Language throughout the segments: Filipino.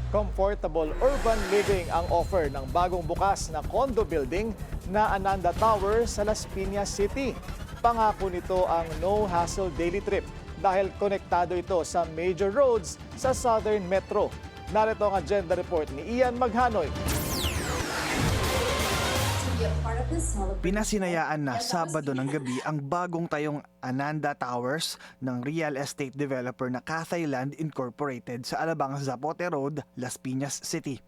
Comfortable urban living ang offer ng bagong bukas na condo building na Ananda Tower sa Las Piñas City. Pangako nito ang no-hassle daily trip dahil konektado ito sa major roads sa Southern Metro. Narito ang agenda report ni Ian Maghanoy. Pinasinayaan na Sabado ng gabi ang bagong tayong Ananda Towers ng real estate developer na Cathay Land Incorporated sa Alabang Zapote Road, Las Piñas City.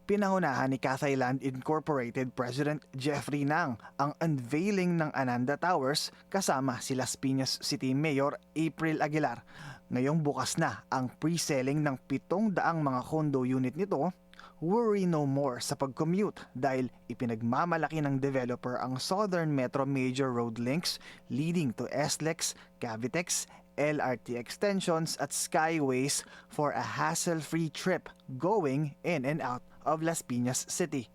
Pinangunahan ni Cathay Land Incorporated President Jeffrey Nang ang unveiling ng Ananda Towers kasama si Las Piñas City Mayor April Aguilar. Ngayong bukas na ang pre-selling ng 700 mga condo unit nito. Worry no more sa pag-commute dahil ipinagmamalaki ng developer ang Southern Metro major road links leading to SLEX, Cavitex, LRT extensions at Skyways for a hassle-free trip going in and out of Las Piñas City.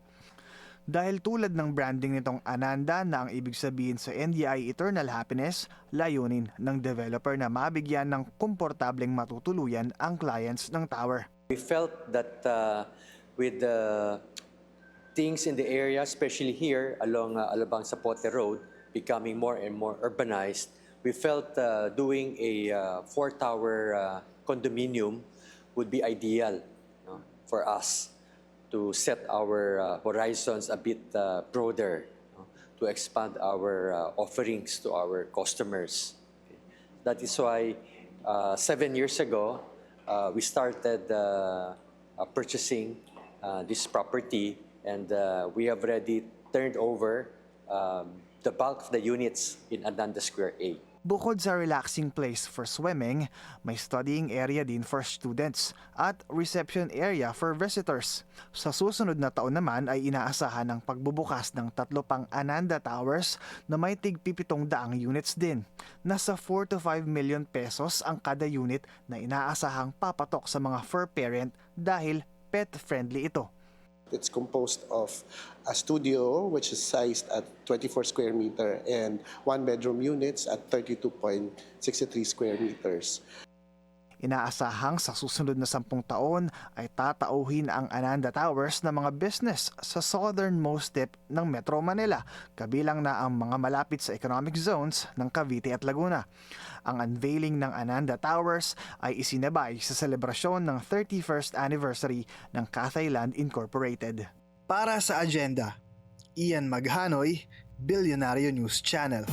Dahil tulad ng branding nitong Ananda na ang ibig sabihin sa NDI Eternal Happiness, layunin ng developer na mabigyan ng komportableng matutuluyan ang clients ng tower. We felt that with the things in the area, especially here along Alabang Zapote Road, becoming more and more urbanized, we felt doing a 4-tower condominium would be ideal, for us to set our horizons a bit broader, to expand our offerings to our customers. That is why 7 years ago, we started purchasing this property, and we have already turned over the bulk of the units in Ananda Square A. Bukod sa relaxing place for swimming, may studying area din for students at reception area for visitors. Sa susunod na taon naman ay inaasahan ang pagbubukas ng 3 pang Ananda Towers na may tig-700 units din. Nasa 4 to 5 million pesos ang kada unit na inaasahang papatok sa mga fur parent dahil pet-friendly ito. It's composed of a studio which is sized at 24 square meter and 1-bedroom units at 32.63 square meters. Inaasahang sa susunod na 10 taon ay tatauhin ang Ananda Towers na mga business sa southernmost tip ng Metro Manila, kabilang na ang mga malapit sa economic zones ng Cavite at Laguna. Ang unveiling ng Ananda Towers ay isinabay sa selebrasyon ng 31st anniversary ng Cathay Land Incorporated. Para sa agenda, Ian Maghanoy, Billionario News Channel.